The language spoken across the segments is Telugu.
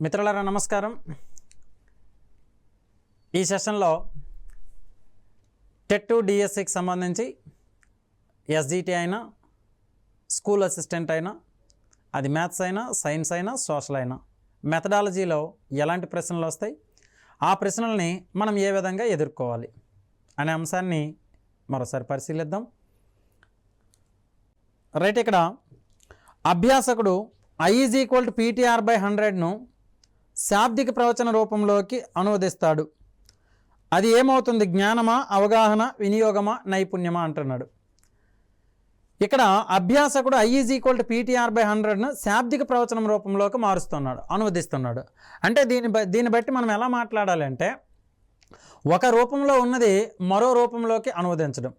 మిత్రులారా నమస్కారం. ఈ సెషన్లో టెట్ డిఎస్సికి సంబంధించి ఎస్జిటి అయినా, స్కూల్ అసిస్టెంట్ అయినా, అది మ్యాథ్స్ అయినా, సైన్స్ అయినా, సోషల్ అయినా, మెథడాలజీలో ఎలాంటి ప్రశ్నలు వస్తాయి, ఆ ప్రశ్నల్ని మనం ఏ విధంగా ఎదుర్కోవాలి అనే అంశాన్ని మరోసారి పరిశీలిద్దాం. రైట్, ఇక్కడ అభ్యాసకుడు I=PTR/100ను శాబ్దిక ప్రవచన రూపంలోకి అనువదిస్తాడు. అది ఏమవుతుంది? జ్ఞానమా, అవగాహన, వినియోగమా, నైపుణ్యమా అంటున్నాడు. ఇక్కడ అభ్యాసకుడు I=PTR/100ను శాబ్దిక ప్రవచనం రూపంలోకి మారుస్తున్నాడు, అనువదిస్తున్నాడు. అంటే దీన్ని బట్టి మనం ఎలా మాట్లాడాలి అంటే, ఒక రూపంలో ఉన్నది మరో రూపంలోకి అనువదించడం,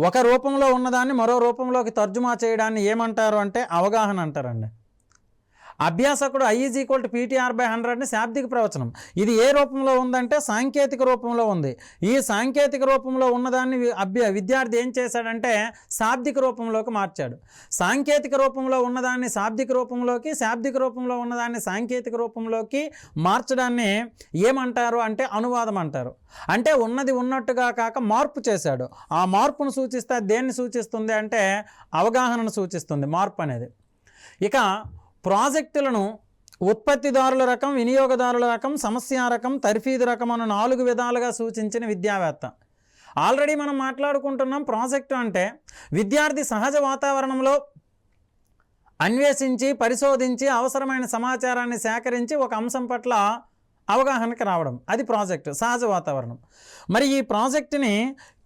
ఒక రూపంలో ఉన్నదాన్ని మరో రూపంలోకి తర్జుమా చేయడాన్ని ఏమంటారు అంటే అవగాహన అంటారండి. అభ్యాసకుడు I=PTR/100ని శాబ్దిక ప్రవచనం, ఇది ఏ రూపంలో ఉందంటే సాంకేతిక రూపంలో ఉంది. ఈ సాంకేతిక రూపంలో ఉన్నదాన్ని విద్యార్థి ఏం చేశాడంటే శాబ్దిక రూపంలోకి మార్చాడు. సాంకేతిక రూపంలో ఉన్నదాన్ని శాబ్దిక రూపంలోకి, శాబ్దిక రూపంలో ఉన్నదాన్ని సాంకేతిక రూపంలోకి మార్చడాన్ని ఏమంటారు అంటే అనువాదం అంటారు. అంటే ఉన్నది ఉన్నట్టుగా కాక మార్పు చేశాడు. ఆ మార్పును సూచిస్తే దేన్ని సూచిస్తుంది అంటే అవగాహనను సూచిస్తుంది మార్పు అనేది. ఇక ప్రాజెక్టులను ఉత్పత్తిదారుల రకం, వినియోగదారుల రకం, సమస్య రకం, తర్ఫీదు రకం అన్న 4 విధాలుగా సూచించిన విద్యావేత్త. ఆల్రెడీ మనం మాట్లాడుకుంటున్నాం. ప్రాజెక్టు అంటే విద్యార్థి సహజ వాతావరణంలో అన్వేషించి, పరిశోధించి, అవసరమైన సమాచారాన్ని సేకరించి ఒక అంశం పట్ల అవగాహనకి రావడం, అది ప్రాజెక్టు, సహజ వాతావరణం. మరి ఈ ప్రాజెక్టుని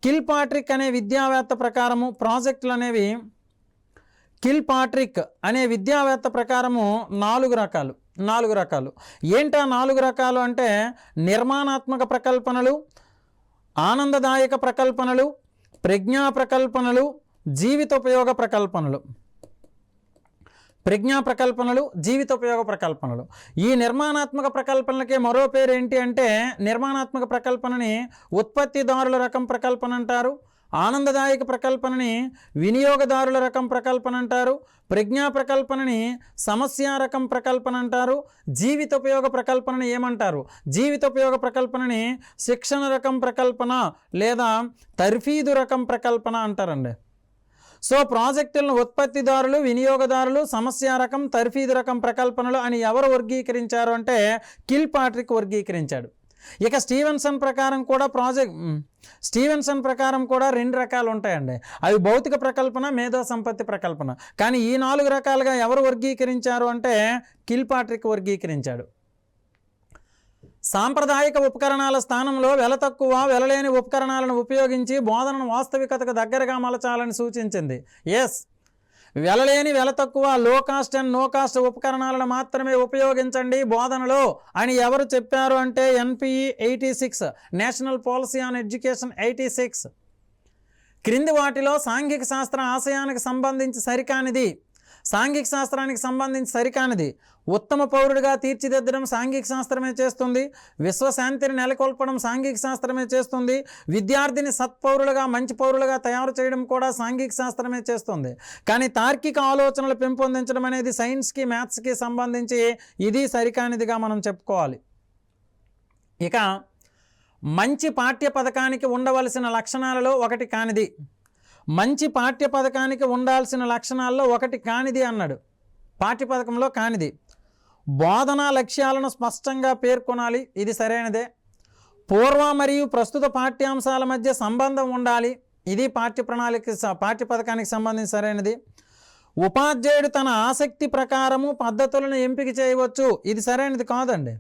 కిల్పాట్రిక్ అనే విద్యావేత్త ప్రకారము ప్రాజెక్టులు అనేవి కిల్పాట్రిక్ అనే విద్యావేత్త ప్రకారము 4 రకాలు. ఏంటా 4 రకాలు అంటే నిర్మాణాత్మక ప్రకల్పనలు, ఆనందదాయక ప్రకల్పనలు, ప్రజ్ఞా ప్రకల్పనలు, జీవితోపయోగ ప్రకల్పనలు. జీవితోపయోగ ప్రకల్పనలు. ఈ నిర్మాణాత్మక ప్రకల్పనలకే మరో పేరు ఏంటి అంటే, నిర్మాణాత్మక ప్రకల్పనని ఉత్పత్తిదారుల రకం ప్రకల్పన అంటారు, ఆనందదాయక ప్రకల్పనని వినియోగదారుల రకం ప్రకల్పన అంటారు, ప్రజ్ఞా ప్రకల్పనని సమస్య రకం ప్రకల్పన అంటారు, జీవితోపయోగ ప్రకల్పనని ఏమంటారు? జీవితోపయోగ ప్రకల్పనని శిక్షణ రకం ప్రకల్పన లేదా తర్ఫీదు రకం ప్రకల్పన అంటారండి. సో ప్రాజెక్టులను ఉత్పత్తిదారులు, వినియోగదారులు, సమస్య రకం, తర్ఫీదు రకం ప్రకల్పనలు అని ఎవరు వర్గీకరించారు అంటే కిల్పాట్రిక్ వర్గీకరించాడు. ఇక స్టీవెన్సన్ ప్రకారం కూడా 2 రకాలు ఉంటాయండి. అవి భౌతిక ప్రకల్పన, మేధో సంపత్తి ప్రకల్పన. కానీ ఈ 4 రకాలుగా ఎవరు వర్గీకరించారు అంటే కిల్పాట్రిక్ వర్గీకరించాడు. సాంప్రదాయిక ఉపకరణాల స్థానంలో వెల తక్కువ, వెలలేని ఉపకరణాలను ఉపయోగించి బోధనను వాస్తవికతకు దగ్గరగా మలచాలని సూచించింది. వెలలేని, వెల తక్కువ, లో కాస్ట్ అండ్ నో కాస్ట్ ఉపకరణాలను మాత్రమే ఉపయోగించండి బోధనలో అని ఎవరు చెప్పారు అంటే NPE 86, national policy on education 86. క్రింది వాటిలో సాంఘిక శాస్త్ర ఆశయానికి సంబంధించి సరికానిది ఉత్తమ పౌరుడిగా తీర్చిదిద్దడం సాంఘిక శాస్త్రమే చేస్తుంది, విశ్వశాంతిని నెలకొల్పడం సాంఘిక శాస్త్రమే చేస్తుంది, విద్యార్థిని సత్పౌరులుగా, మంచి పౌరులుగా తయారు చేయడం కూడా సాంఘిక శాస్త్రమే చేస్తుంది. కానీ తార్కిక ఆలోచనలు పెంపొందించడం అనేది సైన్స్కి, మ్యాథ్స్కి సంబంధించి ఇది సరికానిదిగా మనం చెప్పుకోవాలి. ఇక మంచి పాఠ్య పథకానికి ఉండవలసిన లక్షణాలలో ఒకటి కానిది, మంచి పాఠ్య పథకానికి ఉండాల్సిన లక్షణాల్లో ఒకటి కానిది అన్నాడు. పాఠ్యపథకంలో కానిది, బోధనా లక్ష్యాలను స్పష్టంగా పేర్కొనాలి, ఇది సరైనదే. పూర్వ మరియు ప్రస్తుత పాఠ్యాంశాల మధ్య సంబంధం ఉండాలి, ఇది పాఠ్యపథకానికి సంబంధించి సరైనది. ఉపాధ్యాయుడు తన ఆసక్తి ప్రకారము పద్ధతులను ఎంపిక చేయవచ్చు, ఇది సరైనది కాదండి.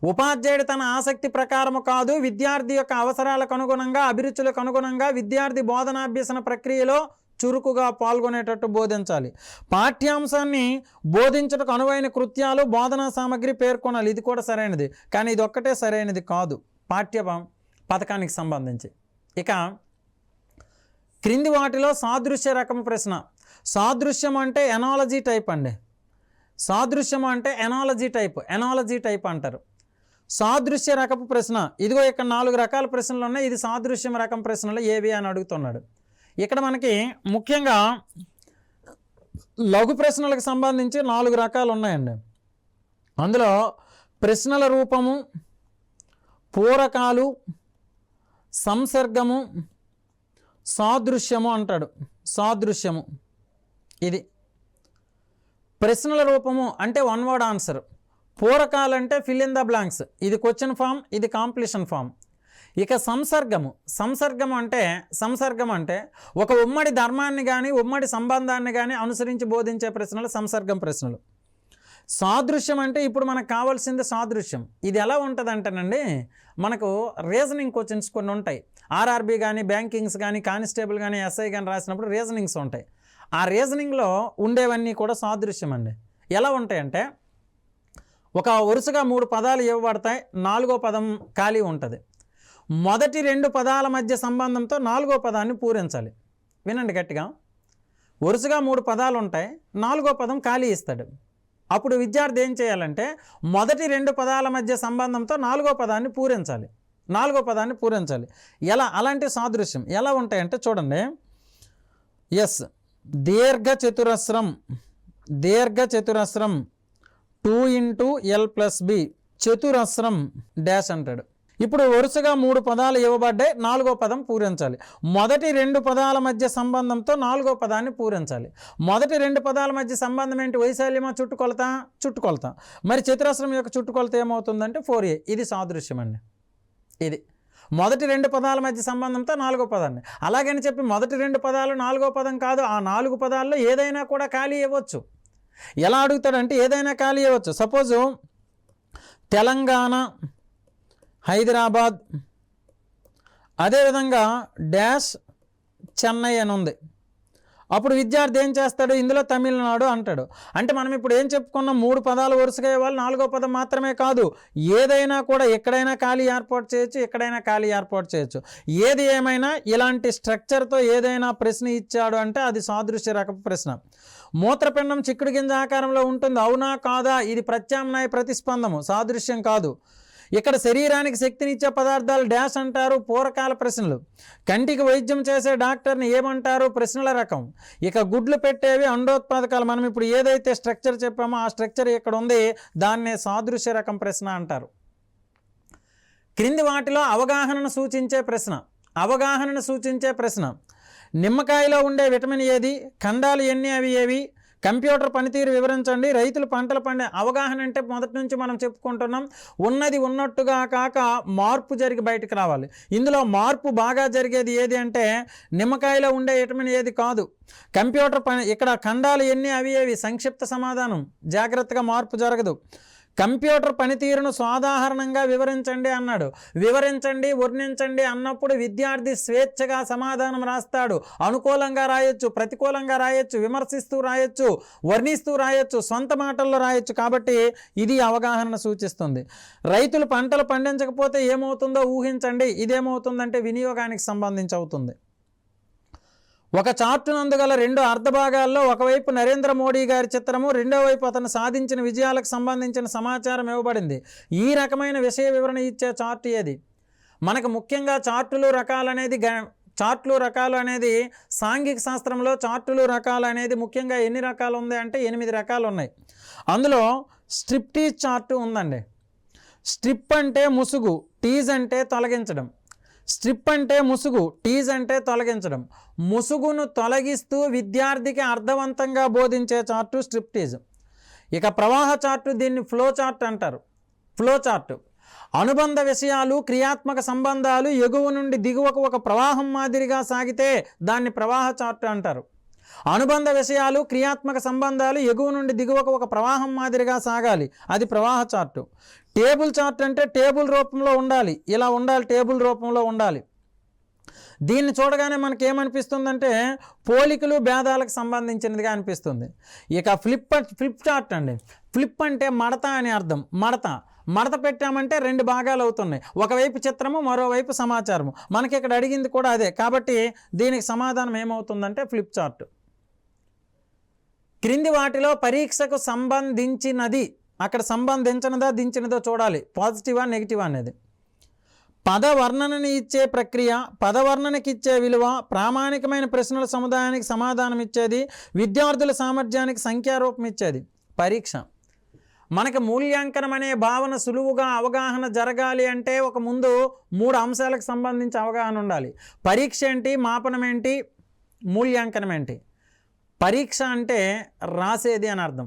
ఉపాధ్యాయుడు తన ఆసక్తి ప్రకారము కాదు, విద్యార్థి యొక్క అవసరాలకు అనుగుణంగా, అభిరుచులకు అనుగుణంగా విద్యార్థి బోధనాభ్యసన ప్రక్రియలో చురుకుగా పాల్గొనేటట్టు బోధించాలి. పాఠ్యాంశాన్ని బోధించటకు అనువైన కృత్యాలు, బోధనా సామగ్రి పేర్కొనాలి, ఇది కూడా సరైనది. కానీ ఇది ఒక్కటే సరైనది కాదు పాఠ్య పథకానికి సంబంధించి. ఇక క్రింది వాటిలో సాదృశ్య రకం ప్రశ్న. సాదృశ్యం అంటే ఎనాలజీ టైప్ అండి. ఎనాలజీ టైప్ అంటారు. సాదృశ్య రకపు ప్రశ్న, ఇదిగో ఇక్కడ 4 రకాల ప్రశ్నలు ఉన్నాయి, ఇది సాదృశ్యం రకం ప్రశ్నలు ఏవి అని అడుగుతున్నాడు. ఇక్కడ మనకి ముఖ్యంగా లఘు ప్రశ్నలకు సంబంధించి 4 రకాలు ఉన్నాయండి. అందులో ప్రశ్నల రూపము, పూరకాలు, సంసర్గము, సాదృశ్యము అంటాడు. సాదృశ్యము ఇది. ప్రశ్నల రూపము అంటే వన్ వర్డ్ ఆన్సర్, పూరకాలు అంటే ఫిల్ ఇన్ ద బ్లాంక్స్, ఇది క్వశ్చన్ ఫామ్, ఇది కాంప్లీషన్ ఫామ్. ఇక సంసర్గము, సంసర్గం అంటే ఒక ఉమ్మడి ధర్మాన్ని కానీ ఉమ్మడి సంబంధాన్ని కానీ అనుసరించి బోధించే ప్రశ్నలు సంసర్గం ప్రశ్నలు. సాదృశ్యం అంటే ఇప్పుడు మనకు కావాల్సింది సాదృశ్యం. ఇది ఎలా ఉంటుంది అంటేనండి, మనకు రీజనింగ్ క్వశ్చన్స్ కొన్ని ఉంటాయి. ఆర్ఆర్బీ కానీ బ్యాంకింగ్స్ కానీ కానిస్టేబుల్ కానీ ఎస్ఐ కానీ రాసినప్పుడు రీజనింగ్స్ ఉంటాయి. ఆ రీజనింగ్లో ఉండేవన్నీ కూడా సాదృశ్యం అండి. ఎలా ఉంటాయంటే, ఒక వరుసగా 3 పదాలు ఇవ్వబడతాయి, 4వ పదం ఖాళీ ఉంటుంది. మొదటి 2 పదాల మధ్య సంబంధంతో 4వ పదాన్ని పూరించాలి. వినండి గట్టిగా. వరుసగా 3 పదాలు ఉంటాయి, 4వ పదం ఖాళీ ఇస్తాడు. అప్పుడు విద్యార్థి ఏం చేయాలంటే మొదటి 2 పదాల మధ్య సంబంధంతో 4వ పదాన్ని పూరించాలి. 4వ పదాన్ని పూరించాలి. ఎలా? అలాంటి సాదృశ్యం ఎలా ఉంటాయంటే చూడండి. ఎస్, దీర్ఘచతురస్రం 2 × L+B చతురస్రం డాష్ అంటాడు. ఇప్పుడు వరుసగా 3 పదాలు ఇవ్వబడ్డాయి, 4వ పదం పూరించాలి. మొదటి 2 పదాల మధ్య సంబంధంతో 4వ పదాన్ని పూరించాలి. మొదటి 2 పదాల మధ్య సంబంధం ఏంటి? వైశాల్యమా, చుట్టుకొలత. మరి చతురస్రం యొక్క చుట్టుకొలత ఏమవుతుందంటే 4a. ఇది సాదృశ్యం అండి. ఇది మొదటి 2 పదాల మధ్య సంబంధంతో 4వ పదాన్ని. అలాగని చెప్పి మొదటి 2 పదాలు 4వ పదం కాదు, ఆ 4 పదాల్లో ఏదైనా కూడా ఖాళీ ఇవ్వచ్చు. ఎలా అడుగుతాడంటే ఏదైనా ఖాళీ ఇవ్వచ్చు. సపోజు తెలంగాణ, హైదరాబాద్, అదేవిధంగా డాష్ చెన్నై అని ఉంది. అప్పుడు విద్యార్థి ఏం చేస్తాడు? ఇందులో తమిళనాడు అంటాడు. అంటే మనం ఇప్పుడు ఏం చెప్పుకున్నాం? 3 పదాలు వరుసగా ఇవ్వాలి, 4వ పదం మాత్రమే కాదు, ఏదైనా కూడా ఎక్కడైనా ఖాళీ ఏర్పాటు చేయొచ్చు, ఎక్కడైనా ఖాళీ ఏర్పాటు చేయొచ్చు. ఏది ఏమైనా ఇలాంటి స్ట్రక్చర్తో ఏదైనా ప్రశ్న ఇచ్చాడు అంటే అది సాదృశ్య రకపు ప్రశ్న. మూత్రపిండం చిక్కుడు గింజ ఆకారంలో ఉంటుంది, అవునా కాదా? ఇది ప్రత్యామ్నాయ ప్రతిస్పందము, సాదృశ్యం కాదు. ఇక్కడ శరీరానికి శక్తినిచ్చే పదార్థాలు డాష్ అంటారు, పూరకాల ప్రశ్నలు. కంటికి వైద్యం చేసే డాక్టర్ని ఏమంటారు? ప్రశ్నల రకం. ఇక గుడ్లు పెట్టేవి అండోత్పాదకాలు. మనం ఇప్పుడు ఏదైతే స్ట్రక్చర్ చెప్పామో ఆ స్ట్రక్చర్ ఇక్కడ ఉంది, దాన్నే సాదృశ్య రకం ప్రశ్న అంటారు. క్రింది వాటిలో అవగాహనను సూచించే ప్రశ్న. నిమ్మకాయలో ఉండే విటమిన్ ఏది? ఖండాలు ఎన్ని? అవి ఏవి? కంప్యూటర్ పనితీరు వివరించండి. రైతులు పంటలు పండే. అవగాహన అంటే మొదటి నుంచి మనం చెప్పుకుంటున్నాం, ఉన్నది ఉన్నట్టుగా కాక మార్పు జరిగి బయటకు రావాలి. ఇందులో మార్పు బాగా జరిగేది ఏది అంటే నిమ్మకాయలో ఉండే విటమిన్ ఏది కాదు. కంప్యూటర్ పని ఇక్కడ ఖండాలు ఎన్ని? అవి ఏవి? సంక్షిప్త సమాధానం, జాగ్రత్తగా మార్పు జరగదు. కంప్యూటర్ పనితీరును సాధారణంగా వివరించండి అన్నాడు. వివరించండి, వర్ణించండి అన్నప్పుడు విద్యార్థి స్వేచ్ఛగా సమాధానం రాస్తాడు. అనుకూలంగా రాయొచ్చు, ప్రతికూలంగా రాయొచ్చు, విమర్శిస్తూ రాయొచ్చు, వర్ణిస్తూ రాయొచ్చు, సొంత మాటల్లో రాయొచ్చు. కాబట్టి ఇది అవగాహనను సూచిస్తుంది. రైతులు పంటలు పండించకపోతే ఏమవుతుందో ఊహించండి. ఇదేమవుతుందంటే వినియోగానికి సంబంధించి అవుతుంది. ఒక చార్టు నందుగల 2 అర్ధభాగాల్లో ఒకవైపు నరేంద్ర మోడీ గారి చిత్రము, రెండో వైపు అతను సాధించిన విజయాలకు సంబంధించిన సమాచారం ఇవ్వబడింది. ఈ రకమైన విషయ వివరణ ఇచ్చే చార్టు ఏది? మనకు ముఖ్యంగా చార్టులు రకాలు అనేది సాంఘిక శాస్త్రంలో చార్టులు రకాలు అనేది ముఖ్యంగా ఎన్ని రకాలు ఉంది అంటే 8 రకాలు ఉన్నాయి. అందులో స్ట్రిప్టీజ్ చార్టు ఉందండి. స్ట్రిప్ అంటే ముసుగు, టీజ్ అంటే తొలగించడం. స్ట్రిప్ అంటే ముసుగు, టీజ్ అంటే తొలగించడం. ముసుగును తొలగిస్తూ విద్యార్థికి అర్థవంతంగా బోధించే చార్టు స్ట్రిప్టీజ్. ఇక ప్రవాహ చార్టు, దీన్ని ఫ్లో చార్ట్ అంటారు. ఫ్లో చార్టు అనుబంధ విషయాలు, క్రియాత్మక సంబంధాలు ఎగువ నుండి దిగువకు ఒక ప్రవాహం మాదిరిగా సాగితే దాన్ని ప్రవాహ చార్టు అంటారు. అనుబంధ విషయాలు, క్రియాత్మక సంబంధాలు ఎగువ నుండి దిగువకు ఒక ప్రవాహం మాదిరిగా సాగాలి, అది ప్రవాహ చార్టు. టేబుల్ చార్ట్ అంటే టేబుల్ రూపంలో ఉండాలి, ఇలా ఉండాలి, టేబుల్ రూపంలో ఉండాలి. దీన్ని చూడగానే మనకి ఏమనిపిస్తుందంటే పోలికలు, భేదాలకు సంబంధించినదిగా అనిపిస్తుంది. ఇక ఫ్లిప్ చార్ట్ అండి. ఫ్లిప్ అంటే మడత అని అర్థం. మడత పెట్టామంటే 2 భాగాలు అవుతున్నాయి, ఒకవైపు చిత్రము, మరోవైపు సమాచారము. మనకి ఇక్కడ అడిగింది కూడా అదే, కాబట్టి దీనికి సమాధానం ఏమవుతుందంటే ఫ్లిప్ చార్ట్. క్రింది వాటిలో పరీక్షకు సంబంధించినది, అక్కడ సంబంధించినదా దించినదో చూడాలి, పాజిటివా నెగిటివా అనేది. పదవర్ణనని ఇచ్చే ప్రక్రియ, పదవర్ణనకి ఇచ్చే విలువ, ప్రామాణికమైన ప్రశ్నల సముదాయానికి సమాధానం ఇచ్చేది, విద్యార్థుల సామర్థ్యానికి సంఖ్యారూపం ఇచ్చేది. పరీక్ష మనకి మూల్యాంకనం అనే భావన సులువుగా అవగాహన జరగాలి అంటే ఒక ముందు 3 అంశాలకు సంబంధించి అవగాహన ఉండాలి. పరీక్ష ఏంటి, మాపనం ఏంటి, మూల్యాంకనం ఏంటి. పరీక్ష అంటే రాసేది అని అర్థం.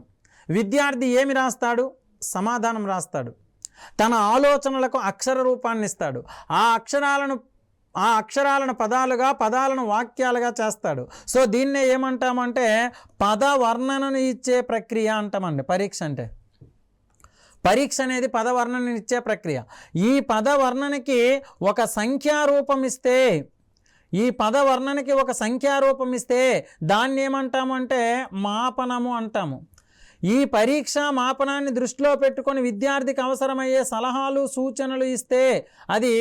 విద్యార్థి ఏమి రాస్తాడు? సమాధానం రాస్తాడు. తన ఆలోచనలకు అక్షర రూపాన్ని ఇస్తాడు. ఆ అక్షరాలను పదాలను వాక్యాలుగా చేస్తాడు. సో దీన్నే ఏమంటామంటే పద వర్ణనను ఇచ్చే ప్రక్రియ అంటామండి. పరీక్ష అనేది పద వర్ణనను ఇచ్చే ప్రక్రియ. ఈ పద వర్ణనకి ఒక సంఖ్యారూపం ఇస్తే దాన్ని ఏమంటామంటే మాపనము అంటాము. ఈ పరీక్ష మాపనాన్ని దృష్టిలో పెట్టుకొని విద్యార్థికి అవసరమయ్యే సలహాలు సూచనలు ఇస్తే అది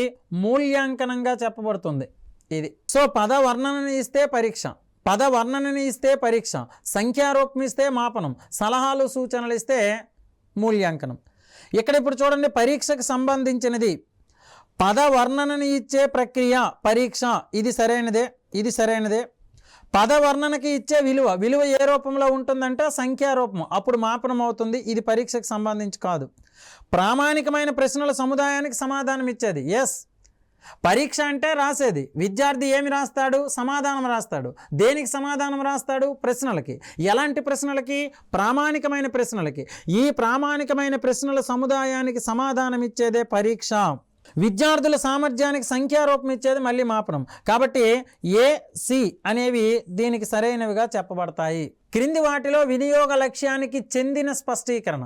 మూల్యాంకనంగా చెప్పబడుతుంది. ఇది సో పద వర్ణనని ఇస్తే పరీక్ష, సంఖ్యారూపం ఇస్తే మాపనం, సలహాలు సూచనలు ఇస్తే మూల్యాంకనం. ఇక్కడ ఇప్పుడు చూడండి, పరీక్షకు సంబంధించినది పద వర్ణనని ఇచ్చే ప్రక్రియ పరీక్ష, ఇది సరైనదే. పద వర్ణనకి ఇచ్చే విలువ ఏ రూపంలో ఉంటుందంటే సంఖ్యారూపం, అప్పుడు మాపనం అవుతుంది. ఇది పరీక్షకు సంబంధించి కాదు. ప్రామాణికమైన ప్రశ్నల సముదాయానికి సమాధానం ఇచ్చేది. ఎస్, పరీక్ష అంటే రాసేది. విద్యార్థి ఏమి రాస్తాడు? సమాధానం రాస్తాడు. దేనికి సమాధానం రాస్తాడు? ప్రశ్నలకి. ఎలాంటి ప్రశ్నలకి? ప్రామాణికమైన ప్రశ్నలకి. ఈ ప్రామాణికమైన ప్రశ్నల సముదాయానికి సమాధానం ఇచ్చేదే పరీక్ష. విద్యార్థుల సామర్థ్యానికి సంఖ్యారూపం ఇచ్చేది మళ్ళీ మాపనం. కాబట్టి ఏ, సి అనేవి దీనికి సరైనవిగా చెప్పబడతాయి. క్రింది వాటిలో వినియోగ లక్ష్యానికి చెందిన స్పష్టీకరణ.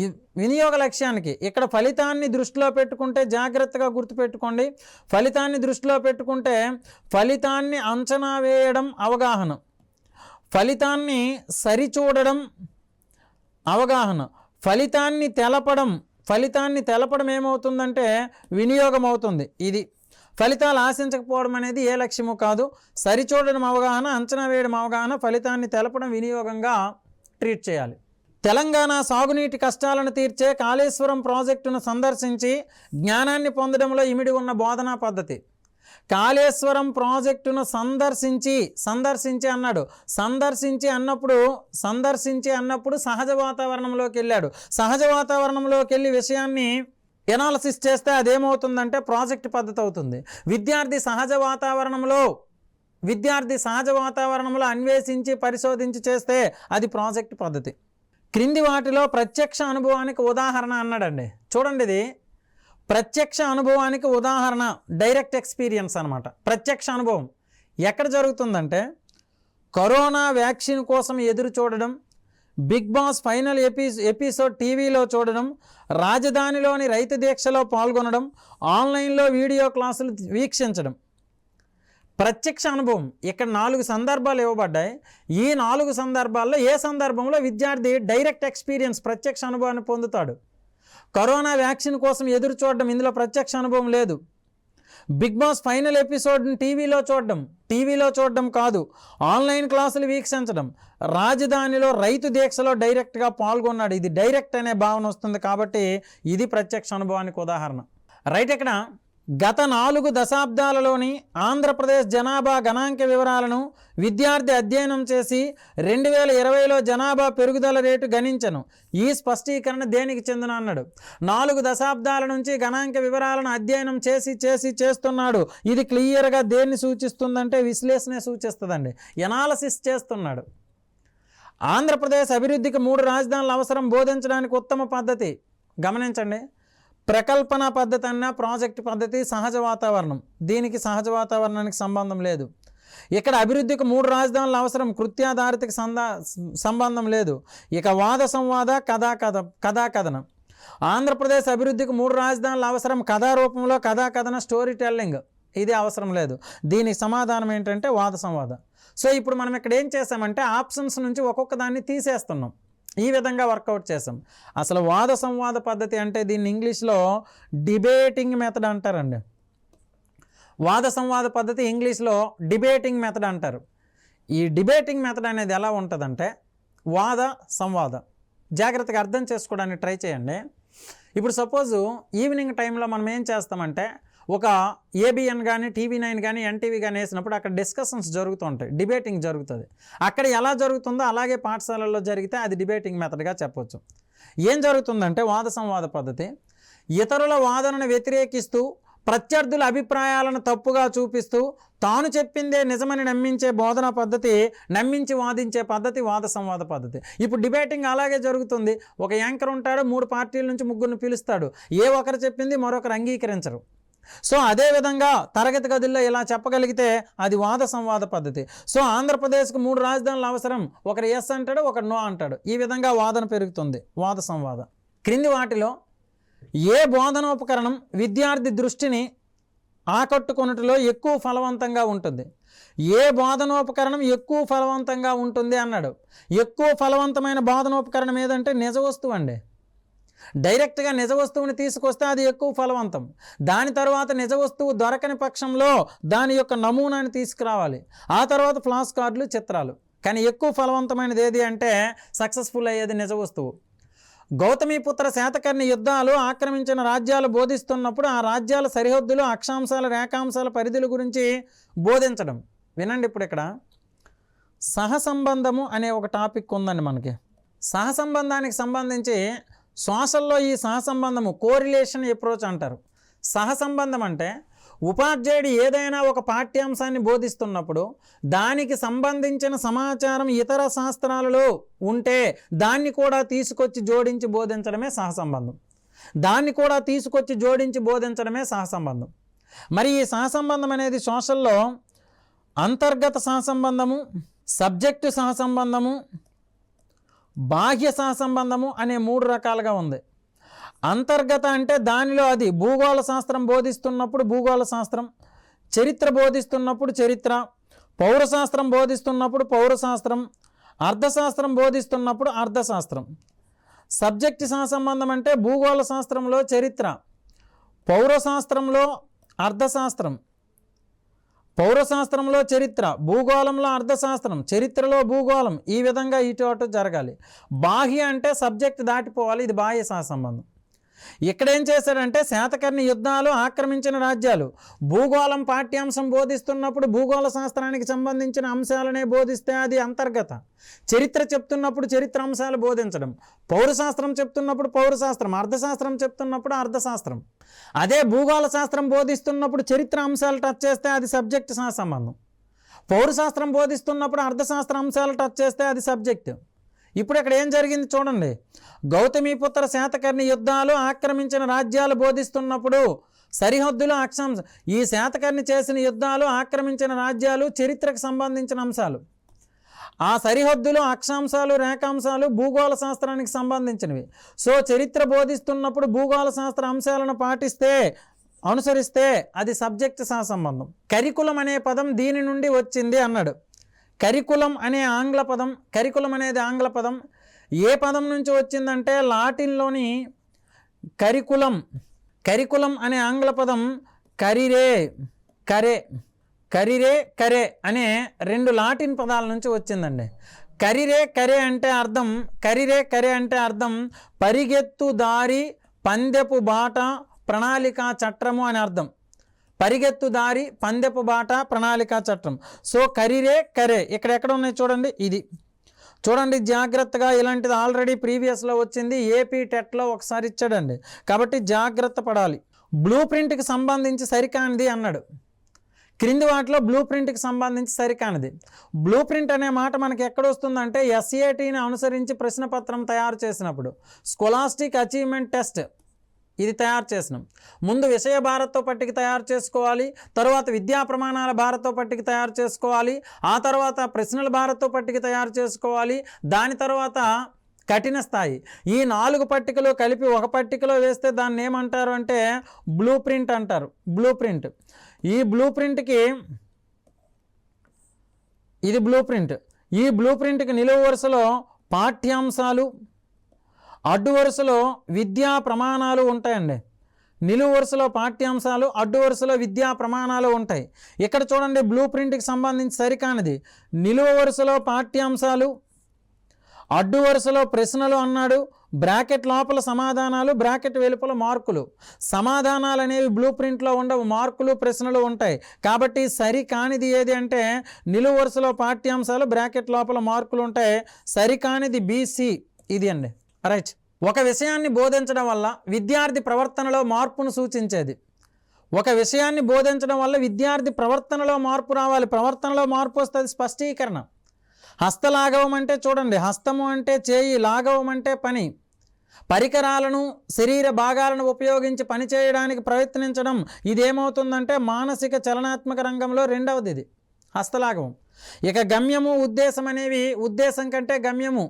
ఈ వినియోగ లక్ష్యానికి ఇక్కడ ఫలితాన్ని దృష్టిలో పెట్టుకుంటే జాగ్రత్తగా గుర్తుపెట్టుకోండి. ఫలితాన్ని దృష్టిలో పెట్టుకుంటే ఫలితాన్ని అంచనా వేయడం అవగాహన, ఫలితాన్ని సరిచూడడం అవగాహన, ఫలితాన్ని తెలపడం ఏమవుతుందంటే వినియోగం అవుతుంది. ఇది ఫలితాలు ఆశించకపోవడం అనేది ఏ లక్ష్యము కాదు. సరిచూడడం అవగాహన, అంచనా వేయడం అవగాహన, ఫలితాన్ని తెలపడం వినియోగంగా ట్రీట్ చేయాలి. తెలంగాణ సాగునీటి కష్టాలను తీర్చే కాళేశ్వరం ప్రాజెక్టును సందర్శించి జ్ఞానాన్ని పొందడంలో ఇమిడి ఉన్న బోధనా పద్ధతి. కాళేశ్వరం ప్రాజెక్టును సందర్శించి అన్నప్పుడు సహజ వాతావరణంలోకి వెళ్ళాడు. సహజ వాతావరణంలోకి వెళ్ళి విషయాన్ని ఎనాలసిస్ చేస్తే అదేమవుతుందంటే ప్రాజెక్ట్ పద్ధతి అవుతుంది. విద్యార్థి సహజ వాతావరణంలో అన్వేషించి పరిశోధించి చేస్తే అది ప్రాజెక్ట్ పద్ధతి. క్రింది వాటిలో ప్రత్యక్ష అనుభవానికి ఉదాహరణ అన్నాడండి. చూడండి, ఇది ప్రత్యక్ష అనుభవానికి ఉదాహరణ డైరెక్ట్ ఎక్స్పీరియన్స్ అనమాట. ప్రత్యక్ష అనుభవం ఎక్కడ జరుగుతుందంటే కరోనా వ్యాక్సిన్ కోసం ఎదురు చూడడం, బిగ్ బాస్ ఫైనల్ ఎపిసోడ్ టీవీలో చూడడం, రాజధానిలోని రైతు దీక్షలో పాల్గొనడం, ఆన్లైన్లో వీడియో క్లాసులు వీక్షించడం. ప్రత్యక్ష అనుభవం ఇక్కడ 4 సందర్భాలు ఇవ్వబడ్డాయి. ఈ 4 సందర్భాల్లో ఏ సందర్భంలో విద్యార్థి డైరెక్ట్ ఎక్స్పీరియన్స్ ప్రత్యక్ష అనుభవాన్ని పొందుతాడు? కరోనా వ్యాక్సిన్ కోసం ఎదురు చూడడం, ఇందులో ప్రత్యక్ష అనుభవం లేదు. బిగ్ బాస్ ఫైనల్ ఎపిసోడ్ని టీవీలో చూడడం కాదు, ఆన్లైన్ క్లాసులు వీక్షించడం, రాజధానిలో రైతు దీక్షలో డైరెక్ట్గా పాల్గొన్నాడు. ఇది డైరెక్ట్ అనే భావన వస్తుంది కాబట్టి ఇది ప్రత్యక్ష అనుభవానికి ఉదాహరణ. రైట్. ఇక్కడ గత 4 దశాబ్దాలలోని ఆంధ్రప్రదేశ్ జనాభా గణాంక వివరాలను విద్యార్థి అధ్యయనం చేసి 2020లో జనాభా పెరుగుదల రేటు గణించను. ఈ స్పష్టీకరణ దేనికి చెందున అన్నాడు. 4 దశాబ్దాల నుంచి గణాంక వివరాలను అధ్యయనం చేస్తున్నాడు. ఇది క్లియర్గా దేన్ని సూచిస్తుందంటే విశ్లేషణ సూచిస్తుందండి. ఎనాలసిస్ చేస్తున్నాడు. ఆంధ్రప్రదేశ్ అభివృద్ధికి 3 రాజధానుల అవసరం బోధించడానికి ఉత్తమ పద్ధతి. గమనించండి, ప్రకల్పన పద్ధతి అన్న ప్రాజెక్ట్ పద్ధతి, సహజ వాతావరణం. దీనికి సహజ వాతావరణానికి సంబంధం లేదు. ఇక్కడ అభివృద్ధికి 3 రాజధానుల అవసరం, కృత్యాధారితకి సంబంధం లేదు. ఇక వాద సంవాద కథాకథనం. ఆంధ్రప్రదేశ్ అభివృద్ధికి 3 రాజధానుల అవసరం, కథారూపంలో కథాకథన స్టోరీ టెల్లింగ్, ఇది అవసరం లేదు. దీనికి సమాధానం ఏంటంటే వాద సంవాద. సో ఇప్పుడు మనం ఇక్కడ ఏం చేసామంటే ఆప్షన్స్ నుంచి ఒక్కొక్క దాన్ని తీసేస్తున్నాం. ఈ విధంగా వర్కౌట్ చేసాం. అసలు వాద సంవాద పద్ధతి అంటే దీన్ని ఇంగ్లీష్లో డిబేటింగ్ మెథడ్ అంటారండి. వాద సంవాద పద్ధతి ఇంగ్లీష్లో డిబేటింగ్ మెథడ్ అంటారు. ఈ డిబేటింగ్ మెథడ్ అనేది ఎలా ఉంటుందంటే వాద సంవాద. జాగ్రత్తగా అర్థం చేసుకోవడానికి ట్రై చేయండి. ఇప్పుడు సపోజు ఈవినింగ్ టైంలో మనం ఏం చేస్తామంటే ఒక ఏబిఎన్ కానీ TV9 కానీ ఎన్టీవీ కానీ వేసినప్పుడు అక్కడ డిస్కషన్స్ జరుగుతుంటాయి, డిబేటింగ్ జరుగుతుంది. అక్కడ ఎలా జరుగుతుందో అలాగే పాఠశాలల్లో జరిగితే అది డిబేటింగ్ మెథడ్గా చెప్పొచ్చు. ఏం జరుగుతుందంటే వాద సంవాద పద్ధతి, ఇతరుల వాదనను వ్యతిరేకిస్తూ ప్రత్యర్థుల అభిప్రాయాలను తప్పుగా చూపిస్తూ తాను చెప్పిందే నిజమని నమ్మించే బోధనా పద్ధతి, నమ్మించి వాదించే పద్ధతి వాద సంవాద పద్ధతి. ఇప్పుడు డిబేటింగ్ అలాగే జరుగుతుంది. ఒక యాంకర్ ఉంటాడు, 3 పార్టీల నుంచి 3 పిలుస్తాడు, ఏ ఒకరు చెప్పింది మరొకరు అంగీకరించరు. సో అదేవిధంగా తరగతి గదుల్లో ఇలా చెప్పగలిగితే అది వాద సంవాద పద్ధతి. సో ఆంధ్రప్రదేశ్కు 3 రాజధానులు అవసరం, ఒకరు ఎస్ అంటాడు, ఒకరు నో అంటాడు. ఈ విధంగా వాదన పెరుగుతుంది, వాద సంవాద. క్రింది వాటిలో ఏ బోధనోపకరణం విద్యార్థి దృష్టిని ఆకట్టుకొనుటలో ఎక్కువ ఫలవంతంగా ఉంటుంది? ఏ బోధనోపకరణం ఎక్కువ ఫలవంతంగా ఉంటుంది అన్నాడు. ఎక్కువ ఫలవంతమైన బోధనోపకరణం ఏదంటే నిజ వస్తువు అండి. డైరెక్ట్గా నిజ వస్తువుని తీసుకొస్తే అది ఎక్కువ ఫలవంతం. దాని తర్వాత నిజ వస్తువు దొరకని పక్షంలో దాని యొక్క నమూనాని తీసుకురావాలి, ఆ తర్వాత ఫ్లాష్ కార్డులు, చిత్రాలు. కానీ ఎక్కువ ఫలవంతమైనది ఏది అంటే సక్సెస్ఫుల్ అయ్యేది నిజ వస్తువు. గౌతమిపుత్ర శాతకర్ణి యుద్ధాలు ఆక్రమించిన రాజ్యాలు బోధిస్తున్నప్పుడు ఆ రాజ్యాల సరిహద్దులు, అక్షాంశాల, రేఖాంశాల పరిధుల గురించి బోధించడం. వినండి, ఇప్పుడు ఇక్కడ సహసంబంధము అనే ఒక టాపిక్ ఉందండి మనకి. సహసంబంధానికి సంబంధించి సోషల్లో ఈ సహసంబంధము కోరిలేషన్ అప్రోచ్ అంటారు. సహసంబంధం అంటే ఉపాధ్యాయుడు ఏదైనా ఒక పాఠ్యాంశాన్ని బోధిస్తున్నప్పుడు దానికి సంబంధించిన సమాచారం ఇతర శాస్త్రాలలో ఉంటే దాన్ని కూడా తీసుకొచ్చి జోడించి బోధించడమే సహసంబంధం. దాన్ని కూడా తీసుకొచ్చి జోడించి బోధించడమే సహసంబంధం. మరి ఈ సహసంబంధం అనేది సోషల్లో అంతర్గత సహసంబంధము, సబ్జెక్టు సహసంబంధము, బాహ్య సహసంబంధము అనే 3 రకాలుగా ఉంది. అంతర్గత అంటే దానిలో అది భూగోళ శాస్త్రం బోధిస్తున్నప్పుడు భూగోళ శాస్త్రం, చరిత్ర బోధిస్తున్నప్పుడు చరిత్ర, పౌరశాస్త్రం బోధిస్తున్నప్పుడు పౌరశాస్త్రం, అర్థశాస్త్రం బోధిస్తున్నప్పుడు అర్థశాస్త్రం. సబ్జెక్టు సహసంబంధం అంటే భూగోళ శాస్త్రంలో చరిత్ర, పౌరశాస్త్రంలో అర్థశాస్త్రం, పౌరశాస్త్రంలో చరిత్ర, భూగోళంలో అర్థశాస్త్రం, చరిత్రలో భూగోళం. ఈ విధంగా ఇటు అటు జరగాలి. బాహ్య అంటే సబ్జెక్ట్ దాటిపోవాలి, ఇది బాహ్య సహసంబంధం. ఇక్కడేం చేశాడంటే శాతకర్ణి యుద్ధాలు ఆక్రమించిన రాజ్యాలు, భూగోళం పాఠ్యాంశం బోధిస్తున్నప్పుడు భూగోళ శాస్త్రానికి సంబంధించిన అంశాలనే బోధిస్తే అది అంతర్గత. చరిత్ర చెప్తున్నప్పుడు చరిత్ర అంశాలు బోధించడం, పౌరశాస్త్రం చెప్తున్నప్పుడు పౌరశాస్త్రం, అర్థశాస్త్రం చెప్తున్నప్పుడు అర్థశాస్త్రం. అదే భూగోళ శాస్త్రం బోధిస్తున్నప్పుడు చరిత్ర అంశాలు టచ్ చేస్తే అది సబ్జెక్ట్ సహసంబంధం. పౌరశాస్త్రం బోధిస్తున్నప్పుడు అర్థశాస్త్ర అంశాలు టచ్ చేస్తే అది సబ్జెక్ట్. ఇప్పుడు ఇక్కడ ఏం జరిగింది చూడండి. గౌతమిపుత్ర శాతకర్ణి యుద్ధాలు ఆక్రమించిన రాజ్యాలు బోధిస్తున్నప్పుడు సరిహద్దులు, అక్షాంశం. ఈ శాతకర్ణి చేసిన యుద్ధాలు ఆక్రమించిన రాజ్యాలు చరిత్రకు సంబంధించిన అంశాలు. ఆ సరిహద్దులు, అక్షాంశాలు, రేఖాంశాలు భూగోళ శాస్త్రానికి సంబంధించినవి. సో చరిత్ర బోధిస్తున్నప్పుడు భూగోళ శాస్త్ర అంశాలను అనుసరిస్తే అది సబ్జెక్ట్ సహసంబంధం. కరికులం అనే పదం దీని నుండి వచ్చింది అన్నాడు. కరికులం అనే ఆంగ్ల పదం, కరికులం అనేది ఆంగ్ల పదం. ఏ పదం నుంచి వచ్చిందంటే లాటిన్లోని కరికులం, కరికులం అనే ఆంగ్ల పదం కరిరే కరే అనే 2 లాటిన్ పదాల నుంచి వచ్చిందండి. కరిరే కరే అంటే అర్థం పరిగెత్తు దారి, పందెపు బాట, ప్రణాళిక, చట్రము అని అర్థం. పరిగెత్తు దారి, పందెపు బాట, ప్రణాళిక, చట్టం. సో కరిరే కరే ఇక్కడ ఎక్కడ ఉన్నాయి చూడండి. ఇది చూడండి జాగ్రత్తగా. ఇలాంటిది ఆల్రెడీ ప్రీవియస్లో వచ్చింది, ఏపీ టెట్లో ఒకసారి ఇచ్చాడండి. కాబట్టి జాగ్రత్త పడాలి. బ్లూ ప్రింట్కి సంబంధించి సరికానిది అన్నాడు. క్రింది వాటిలో బ్లూ ప్రింట్కి సంబంధించి సరికానిది. బ్లూ ప్రింట్ అనే మాట మనకి ఎక్కడ వస్తుందంటే SATని అనుసరించి ప్రశ్నపత్రం తయారు చేసినప్పుడు, స్కోలాస్టిక్ అచీవ్మెంట్ టెస్ట్ ఇది తయారు చేసినాం. ముందు విషయ భారత్తో పట్టిక తయారు చేసుకోవాలి, తర్వాత విద్యా ప్రమాణాల భారత్తో పట్టిక తయారు చేసుకోవాలి, ఆ తర్వాత ప్రశ్నల భారత్తో పట్టిక తయారు చేసుకోవాలి, దాని తర్వాత కఠిన స్థాయి. ఈ 4 పట్టికలు కలిపి ఒక పట్టికలో వేస్తే దాన్ని ఏమంటారు అంటే బ్లూ ప్రింట్ అంటారు. Blue print. ఈ బ్లూ ప్రింట్కి ఇది బ్లూ ప్రింట్. ఈ బ్లూ ప్రింట్కి నిలువు వరుసలో పాఠ్యాంశాలు, అడ్డు వరుసలో విద్యా ప్రమాణాలు ఉంటాయండి. నిలువు వరుసలో పాఠ్యాంశాలు, అడ్డు వరుసలో విద్యా ప్రమాణాలు ఉంటాయి. ఇక్కడ చూడండి బ్లూ ప్రింట్కి సంబంధించి సరికానిది. నిలువు వరుసలో పాఠ్యాంశాలు, అడ్డు వరుసలో ప్రశ్నలు అన్నాడు, బ్రాకెట్ లోపల సమాధానాలు, బ్రాకెట్ వెలుపల మార్కులు. సమాధానాలు అనేవి బ్లూ ప్రింట్లో ఉండవు, మార్కులు ప్రశ్నలు ఉంటాయి. కాబట్టి సరి కానిది ఏది అంటే నిలువు వరుసలో పాఠ్యాంశాలు, బ్రాకెట్ లోపల మార్కులు ఉంటాయి. సరి కానిది BC ఇది అండి. రైట్. ఒక విషయాన్ని బోధించడం వల్ల విద్యార్థి ప్రవర్తనలో మార్పును సూచించేది. ఒక విషయాన్ని బోధించడం వల్ల విద్యార్థి ప్రవర్తనలో మార్పు రావాలి. ప్రవర్తనలో మార్పు వస్తుంది స్పష్టీకరణ. హస్తలాఘవం అంటే చూడండి, హస్తము అంటే చేయి, లాఘవం అంటే పని. పరికరాలను, శరీర భాగాలను ఉపయోగించి పని చేయడానికి ప్రయత్నించడం. ఇదేమవుతుందంటే మానసిక చలనాత్మక రంగంలో రెండవది ఇది హస్తలాఘవం. ఇక గమ్యము, ఉద్దేశం అనేవి ఉద్దేశం కంటే గమ్యము.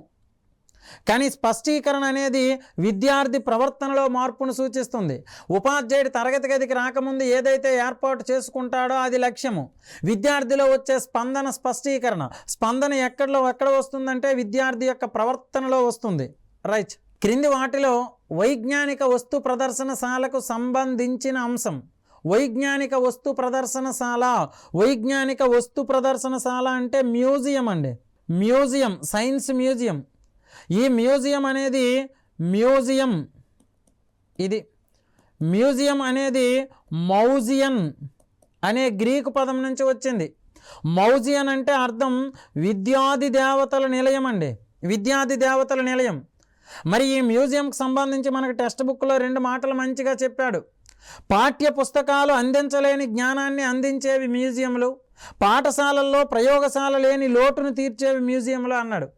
కానీ స్పష్టీకరణ అనేది విద్యార్థి ప్రవర్తనలో మార్పును సూచిస్తుంది. ఉపాధ్యాయుడు తరగతి గదికి రాకముందు ఏదైతే ఏర్పాటు చేసుకుంటాడో అది లక్ష్యము. విద్యార్థిలో వచ్చే స్పందన స్పష్టీకరణ. స్పందన ఎక్కడ వస్తుందంటే విద్యార్థి యొక్క ప్రవర్తనలో వస్తుంది. రైట్. క్రింది వాటిలో వైజ్ఞానిక వస్తు ప్రదర్శనశాలకు సంబంధించిన అంశం. వైజ్ఞానిక వస్తు ప్రదర్శనశాల. వైజ్ఞానిక వస్తు ప్రదర్శనశాల అంటే మ్యూజియం అండి. Museum, science museum. ఈ మ్యూజియం అనేది ఇది మ్యూజియం అనేది మౌజియన్ అనే గ్రీకు పదం నుంచి వచ్చింది. మౌజియన్ అంటే అర్థం విద్యాది దేవతల నిలయం అండి, విద్యాది దేవతల నిలయం. మరి ఈ మ్యూజియంకి సంబంధించి మనకు టెక్స్ట్ బుక్లో 2 మాటలు మంచిగా చెప్పాడు. పాఠ్య పుస్తకాలు అందించలేని జ్ఞానాన్ని అందించేవి మ్యూజియంలు, పాఠశాలల్లో ప్రయోగశాల లేని లోటును తీర్చేవి మ్యూజియంలు అన్నాడు.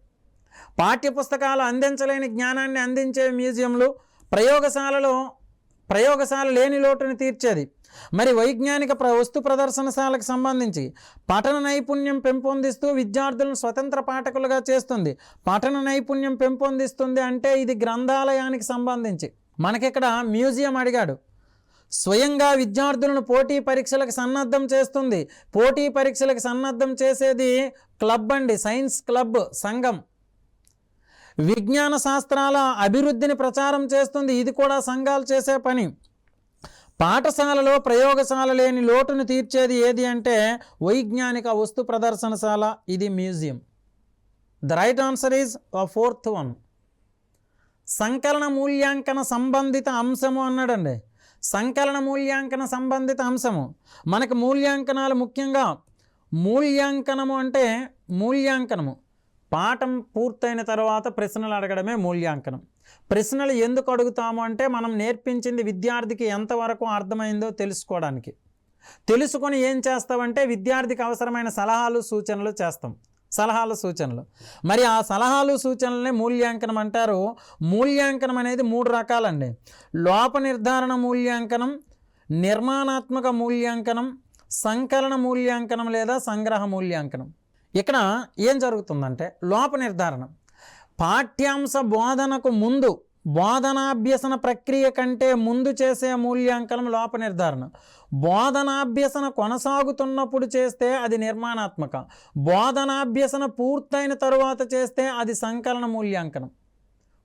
పాఠ్యపుస్తకాలు అందించలేని జ్ఞానాన్ని అందించే మ్యూజియంలు, ప్రయోగశాల లేని లోటుని తీర్చేది. మరి వైజ్ఞానిక వస్తు ప్రదర్శనశాలకు సంబంధించి పఠన నైపుణ్యం పెంపొందిస్తూ విద్యార్థులను స్వతంత్ర పాఠకులుగా చేస్తుంది. పఠన నైపుణ్యం పెంపొందిస్తుంది అంటే ఇది గ్రంథాలయానికి సంబంధించి. మనకిక్కడ మ్యూజియం అడిగాడు. స్వయంగా విద్యార్థులను పోటీ పరీక్షలకు సన్నద్ధం చేస్తుంది. పోటీ పరీక్షలకు సన్నద్ధం చేసేది క్లబ్ అండి, సైన్స్ క్లబ్, సంఘం. విజ్ఞాన శాస్త్రాల అభివృద్ధిని ప్రచారం చేస్తుంది. ఇది కూడా సంఘాలు చేసే పని. పాఠశాలలో ప్రయోగశాల లేని లోటును తీర్చేది ఏది అంటే వైజ్ఞానిక వస్తు ప్రదర్శనశాల. ఇది museum. The right answer is 4th one. సంకలన మూల్యాంకన సంబంధిత అంశము అన్నాడండి. సంకలన మూల్యాంకన సంబంధిత అంశము. మనకు మూల్యాంకనాలు ముఖ్యంగా మూల్యాంకనము అంటే మూల్యాంకనము పాఠం పూర్తయిన తర్వాత ప్రశ్నలు అడగడమే మూల్యాంకనం. ప్రశ్నలు ఎందుకు అడుగుతాము అంటే మనం నేర్పించింది విద్యార్థికి ఎంతవరకు అర్థమైందో తెలుసుకోవడానికి. తెలుసుకొని ఏం చేస్తామంటే విద్యార్థికి అవసరమైన సలహాలు సూచనలు చేస్తాం. మరి ఆ సలహాలు సూచనలనే మూల్యాంకనం అంటారు. మూల్యాంకనం అనేది 3 రకాలండి. లోప నిర్ధారణ మూల్యాంకనం, నిర్మాణాత్మక మూల్యాంకనం, సంకలన మూల్యాంకనం లేదా సంగ్రహ మూల్యాంకనం. ఇక్కడ ఏం జరుగుతుందంటే లోప నిర్ధారణ పాఠ్యాంశ బోధనకు ముందు, బోధనాభ్యసన ప్రక్రియ కంటే ముందు చేసే మూల్యాంకనం లోప నిర్ధారణ. బోధనాభ్యసన కొనసాగుతున్నప్పుడు చేస్తే అది నిర్మాణాత్మక. బోధనాభ్యసన పూర్తయిన తరువాత చేస్తే అది సంకలన మూల్యాంకనం.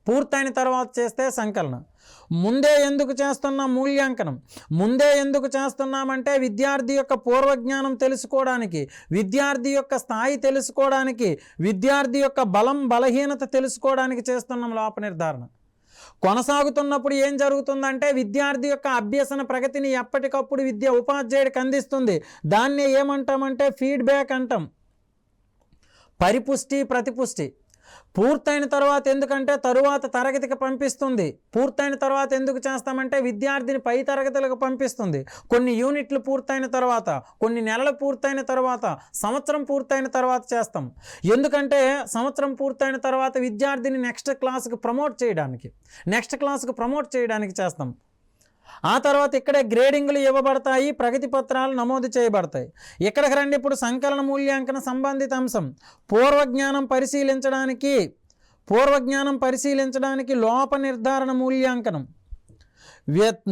పూర్తయిన తర్వాత చేస్తే సంకలనం. ముందే ఎందుకు చేస్తున్నాం మూల్యాంకనం? ముందే ఎందుకు చేస్తున్నామంటే విద్యార్థి యొక్క పూర్వజ్ఞానం తెలుసుకోవడానికి, విద్యార్థి యొక్క స్థాయి తెలుసుకోవడానికి, విద్యార్థి యొక్క బలం బలహీనత తెలుసుకోవడానికి చేస్తున్నాం లోప నిర్ధారణ. కొనసాగుతున్నప్పుడు ఏం జరుగుతుందంటే విద్యార్థి యొక్క అభ్యసన ప్రగతిని ఎప్పటికప్పుడు ఉపాధ్యాయుడికి అందిస్తుంది. దాన్ని ఏమంటామంటే ఫీడ్బ్యాక్ అంటాం. పరిపుష్టి, ప్రతిపుష్టి. పూర్తయిన తర్వాత ఎందుకంటే తరువాత తరగతికి పంపిస్తుంది. పూర్తయిన తర్వాత ఎందుకు చేస్తామంటే విద్యార్థిని పై తరగతులకు పంపిస్తుంది. కొన్ని యూనిట్లు పూర్తయిన తర్వాత, కొన్ని నెలలు పూర్తయిన తర్వాత, సంవత్సరం పూర్తయిన తర్వాత చేస్తాం. ఎందుకంటే సంవత్సరం పూర్తయిన తర్వాత విద్యార్థిని నెక్స్ట్ క్లాస్కి ప్రమోట్ చేయడానికి చేస్తాం. ఆ తర్వాత ఇక్కడే గ్రేడింగ్లు ఇవ్వబడతాయి, ప్రగతి పత్రాలు నమోదు చేయబడతాయి. ఇక్కడికి రండి. ఇప్పుడు సంకలన మూల్యాంకన సంబంధిత అంశం. పూర్వజ్ఞానం పరిశీలించడానికి లోప నిర్ధారణ మూల్యాంకనం.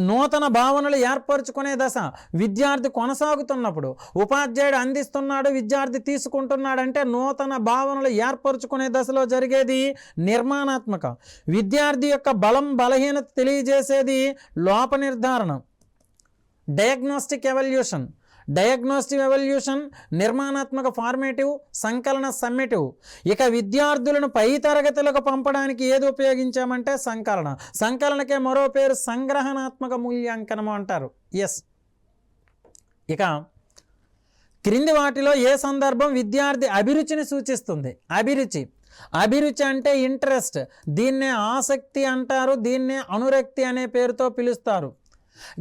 నూతన భావనలు ఏర్పరచుకునే దశ. విద్యార్థి కొనసాగుతున్నప్పుడు ఉపాధ్యాయుడు అందిస్తున్నాడు, విద్యార్థి తీసుకుంటున్నాడు అంటే నూతన భావనలు ఏర్పరచుకునే దశలో జరిగేది నిర్మాణాత్మక. విద్యార్థి యొక్క బలం బలహీనత తెలియజేసేది లోప నిర్ధారణ. Diagnostic evolution. డయాగ్నోస్టిక్ ఎవల్యూషన్, నిర్మాణాత్మక ఫార్మేటివ్, సంకలన సమ్మేటివ్. ఇక విద్యార్థులను పై తరగతులకు పంపడానికి ఏది ఉపయోగించామంటే సంకలన. సంకలనకే మరో పేరు సంగ్రహణాత్మక మూల్యాంకనము అంటారు. ఎస్. ఇక క్రింది వాటిలో ఏ సందర్భం విద్యార్థి అభిరుచిని సూచిస్తుంది? అభిరుచి అంటే ఇంట్రెస్ట్. దీన్నే ఆసక్తి అంటారు, దీన్నే అనురక్తి అనే పేరుతో పిలుస్తారు.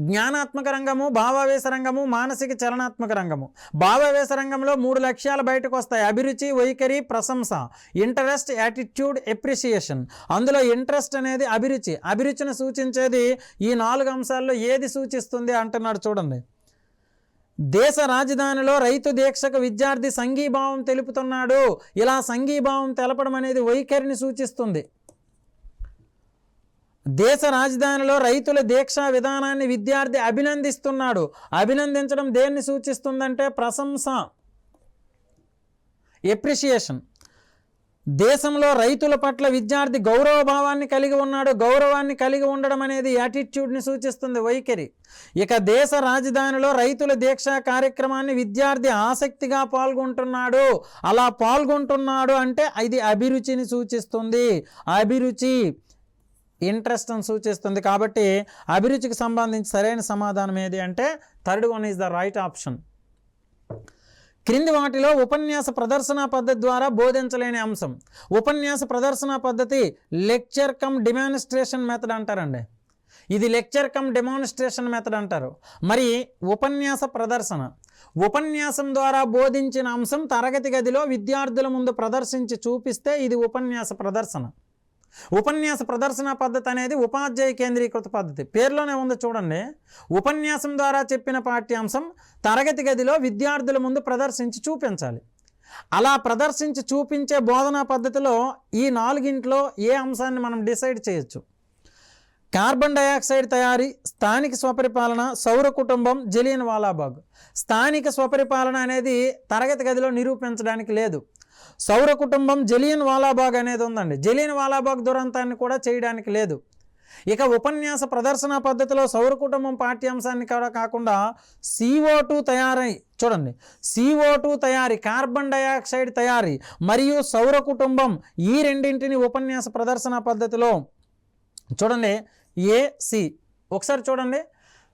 జ్ఞానాత్మక రంగము, భావావేశ రంగము, మానసిక చలనాత్మక రంగము. భావావేశ రంగంలో 3 లక్ష్యాలు బయటకు వస్తాయి: అభిరుచి, వైఖరి, ప్రశంస. Interest, attitude, appreciation. అందులో ఇంట్రెస్ట్ అనేది అభిరుచిని సూచించేది ఈ 4 అంశాల్లో ఏది సూచిస్తుంది అంటున్నాడు చూడండి. దేశ రాజధానిలో రైతు దీక్షకు విద్యార్థి సంఘీభావం తెలుపుతున్నాడు. ఇలా సంఘీభావం తెలపడం అనేది వైఖరిని సూచిస్తుంది. దేశ రాజధానిలో రైతుల దీక్షా విధానాన్ని విద్యార్థి అభినందిస్తున్నాడు. అభినందించడం దేన్ని సూచిస్తుందంటే ప్రశంస, ఎప్రిషియేషన్. దేశంలో రైతుల పట్ల విద్యార్థి గౌరవభావాన్ని కలిగి ఉన్నాడు. గౌరవాన్ని కలిగి ఉండడం అనేది యాటిట్యూడ్ని సూచిస్తుంది, వైఖరి. ఇక దేశ రాజధానిలో రైతుల దీక్షా కార్యక్రమాన్ని విద్యార్థి ఆసక్తిగా పాల్గొంటున్నాడు. అలా పాల్గొంటున్నాడు అంటే ఇది అభిరుచిని సూచిస్తుంది. అభిరుచి ఇంట్రెస్ట్ అని సూచిస్తుంది. కాబట్టి అభిరుచికి సంబంధించి సరైన సమాధానం ఏది అంటే third one is the right option. క్రింది వాటిలో ఉపన్యాస ప్రదర్శన పద్ధతి ద్వారా బోధించలేని అంశం. ఉపన్యాస ప్రదర్శన పద్ధతి లెక్చర్ కమ్ డెమాన్స్ట్రేషన్ మెథడ్ అంటారండి. ఇది లెక్చర్ కమ్ డెమాన్స్ట్రేషన్ మెథడ్ అంటారు. మరి ఉపన్యాసం ద్వారా బోధించిన అంశం తరగతి గదిలో విద్యార్థుల ముందు ప్రదర్శించి చూపిస్తే ఇది ఉపన్యాస ప్రదర్శన. ఉపన్యాస ప్రదర్శన పద్ధతి అనేది ఉపాధ్యాయ కేంద్రీకృత పద్ధతి. పేర్లోనే ఉంది చూడండి. ఉపన్యాసం ద్వారా చెప్పిన పాఠ్యాంశం తరగతి గదిలో విద్యార్థుల ముందు ప్రదర్శించి చూపించాలి. అలా ప్రదర్శించి చూపించే బోధనా పద్ధతిలో ఈ 4 ఏ అంశాన్ని మనం డిసైడ్ చేయొచ్చు? కార్బన్ డయాక్సైడ్ తయారీ, స్థానిక స్వపరిపాలన, సౌర కుటుంబం, జలియన్ వాలాబాగ్. స్థానిక స్వపరిపాలన అనేది తరగతి గదిలో నిరూపించడానికి లేదు. సౌర కుటుంబం, జలియన్ వాలాబాగ్ అనేది ఉందండి. జలియన్ వాలాబాగ్ దురంతాన్ని కూడా చేయడానికి లేదు. ఇక ఉపన్యాస ప్రదర్శన పద్ధతిలో సౌర కుటుంబం పాఠ్యాంశాన్ని కూడా కాకుండా CO2 తయారీ, చూడండి, CO2 తయారీ, కార్బన్ డయాక్సైడ్ తయారీ మరియు సౌర కుటుంబం, ఈ రెండింటిని ఉపన్యాస ప్రదర్శన పద్ధతిలో చూడండి. AC ఒకసారి చూడండి.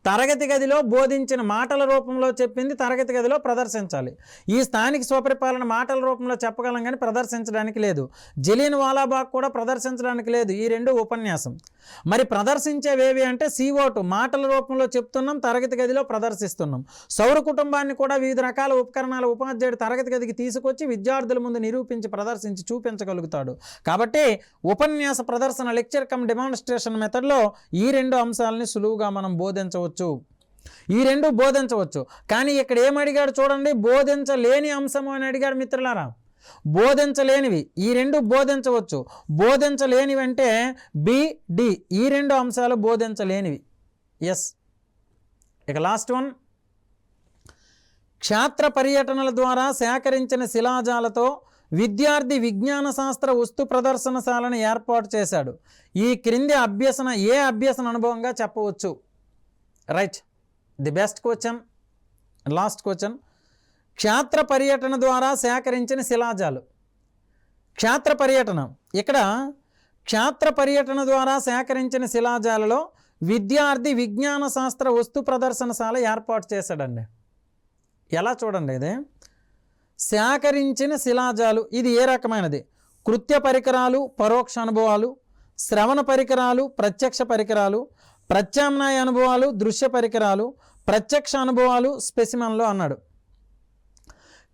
తరగతి గదిలో బోధించిన మాటల రూపంలో చెప్పింది తరగతి గదిలో ప్రదర్శించాలి. ఈ స్థానిక స్వపరిపాలన మాటల రూపంలో చెప్పగలం కానీ ప్రదర్శించడానికి లేదు. జలియన్ వాలాబాగ్ కూడా ప్రదర్శించడానికి లేదు. ఈ 2 ఉపన్యాసం. మరి ప్రదర్శించేవేవి అంటే CO2 మాటల రూపంలో చెప్తున్నాం, తరగతి గదిలో ప్రదర్శిస్తున్నాం. సౌర కుటుంబాన్ని కూడా వివిధ రకాల ఉపకరణాల ఉపాధ్యాయుడు తరగతి గదికి తీసుకొచ్చి విద్యార్థుల ముందు నిరూపించి ప్రదర్శించి చూపించగలుగుతాడు. కాబట్టి ఉపన్యాస ప్రదర్శన లెక్చర్ కమ్ డెమాన్స్ట్రేషన్ మెథడ్లో ఈ 2 అంశాలని సులువుగా మనం బోధించవచ్చు. ఈ 2 బోధించవచ్చు. కానీ ఇక్కడ ఏమడిగాడు చూడండి, బోధించలేని అంశము అని అడిగాడు మిత్రులారా. బోధించలేనివి ఈ 2 బోధించవచ్చు. బోధించలేనివి అంటే BD, ఈ 2 అంశాలు బోధించలేనివి. ఎస్. ఇక లాస్ట్ వన్, క్షేత్ర పర్యటనల ద్వారా సేకరించిన శిలాజాలతో విద్యార్థి విజ్ఞాన శాస్త్ర వస్తు ప్రదర్శనశాలను ఏర్పాటు చేశాడు. ఈ క్రింది ఏ అభ్యసన అనుభవంగా చెప్పవచ్చు? Right. The best question, last question. క్షేత్ర పర్యటన ద్వారా సేకరించిన శిలాజాలు. క్షేత్ర పర్యటన, ఇక్కడ క్షేత్ర పర్యటన ద్వారా సేకరించిన శిలాజాలలో విద్యార్థి విజ్ఞాన శాస్త్ర వస్తు ప్రదర్శనశాల ఏర్పాటు చేశాడండి. ఎలా చూడండి, ఇది సేకరించిన శిలాజాలు. ఇది ఏ రకమైనది? కృత్య పరికరాలు, పరోక్ష అనుభవాలు, శ్రవణ పరికరాలు, ప్రత్యక్ష పరికరాలు, ప్రత్యామ్నాయ అనుభవాలు, దృశ్య పరికరాలు, ప్రత్యక్ష అనుభవాలు, స్పెసిమన్లు అన్నాడు.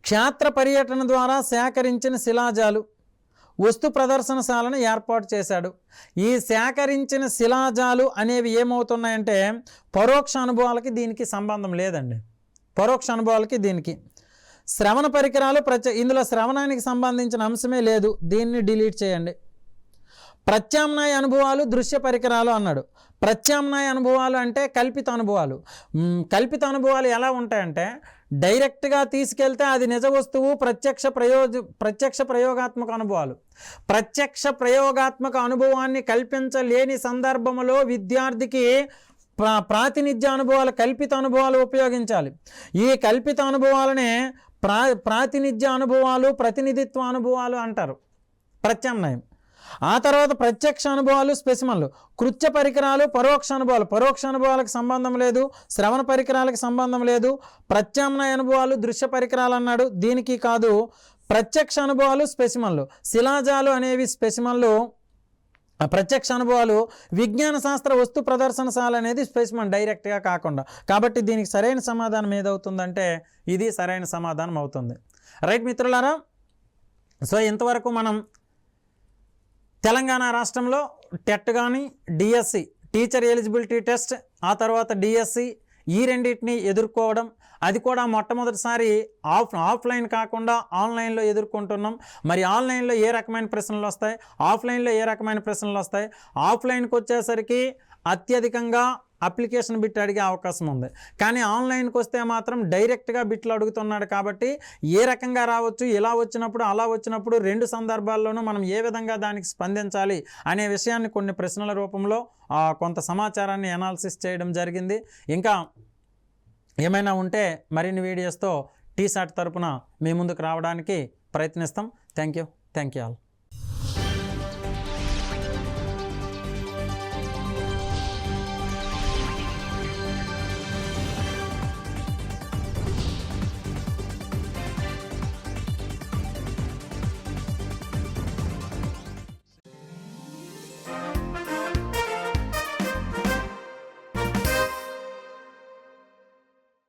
క్షేత్ర పర్యటన ద్వారా సేకరించిన శిలాజాలు వస్తు ప్రదర్శనశాలను ఏర్పాటు చేశాడు. ఈ సేకరించిన శిలాజాలు అనేవి ఏమవుతున్నాయంటే పరోక్ష అనుభవాలకి దీనికి సంబంధం లేదండి. పరోక్ష అనుభవాలకి దీనికి. శ్రవణ పరికరాలు ఇందులో శ్రవణానికి సంబంధించిన అంశమే లేదు, దీన్ని డిలీట్ చేయండి. ప్రత్యామ్నాయ అనుభవాలు, దృశ్య పరికరాలు అన్నాడు. ప్రత్యామ్నాయ అనుభవాలు అంటే కల్పిత అనుభవాలు. కల్పిత అనుభవాలు ఎలా ఉంటాయంటే డైరెక్ట్గా తీసుకెళ్తే అది నిజ వస్తువు. ప్రత్యక్ష ప్రయోగాత్మక అనుభవాలు. ప్రత్యక్ష ప్రయోగాత్మక అనుభవాన్ని కల్పించలేని సందర్భంలో విద్యార్థికి ప్రాతినిధ్య అనుభవాలు, కల్పిత అనుభవాలు ఉపయోగించాలి. ఈ కల్పిత అనుభవాలనే ప్రాతినిధ్య అనుభవాలు, ప్రతినిధిత్వ అనుభవాలు అంటారు, ప్రత్యామ్నాయం. ఆ తర్వాత ప్రత్యక్ష అనుభవాలు, స్పెసిమన్లు. కృత్య పరికరాలు, పరోక్ష అనుభవాలు. పరోక్ష అనుభవాలకు సంబంధం లేదు, శ్రవణ పరికరాలకు సంబంధం లేదు. ప్రత్యామ్నాయ అనుభవాలు, దృశ్య పరికరాలు అన్నాడు, దీనికి కాదు. ప్రత్యక్ష అనుభవాలు, స్పెసిమన్లు. శిలాజాలు అనేవి స్పెసిమన్లు, ప్రత్యక్ష అనుభవాలు. విజ్ఞాన శాస్త్ర వస్తు ప్రదర్శనశాల అనేది స్పెసిమన్, డైరెక్ట్గా కాకుండా. కాబట్టి దీనికి సరైన సమాధానం ఏదవుతుందంటే ఇది సరైన సమాధానం అవుతుంది. రైట్ మిత్రులారా, సో ఇంతవరకు మనం తెలంగాణ రాష్ట్రంలో టెట్ కానీ, డిఎస్సి టీచర్ ఎలిజిబిలిటీ టెస్ట్, ఆ తర్వాత డిఎస్సి, ఈ రెండింటిని ఎదుర్కోవడం, అది కూడా మొట్టమొదటిసారి ఆఫ్లైన్ కాకుండా ఆన్లైన్లో ఎదుర్కొంటున్నాం. మరి ఆన్లైన్లో ఏ రకమైన ప్రశ్నలు వస్తాయి, ఆఫ్లైన్లో ఏ రకమైన ప్రశ్నలు వస్తాయి? ఆఫ్లైన్కి వచ్చేసరికి అత్యధికంగా అప్లికేషన్ బిట్ అడిగే అవకాశం ఉంది, కానీ ఆన్లైన్కి వస్తే మాత్రం డైరెక్ట్గా బిట్లు అడుగుతున్నాడు. కాబట్టి ఏ రకంగా రావచ్చు, ఇలా వచ్చినప్పుడు అలా వచ్చినప్పుడు రెండు సందర్భాల్లోనూ మనం ఏ విధంగా దానికి స్పందించాలి అనే విషయాన్ని కొన్ని ప్రశ్నల రూపంలో కొంత సమాచారాన్ని అనాలిసిస్ చేయడం జరిగింది. ఇంకా ఏమైనా ఉంటే మరిన్ని వీడియోస్తో టీసాట్ తరపున మీ ముందుకు రావడానికి ప్రయత్నిస్తాం. Thank you all.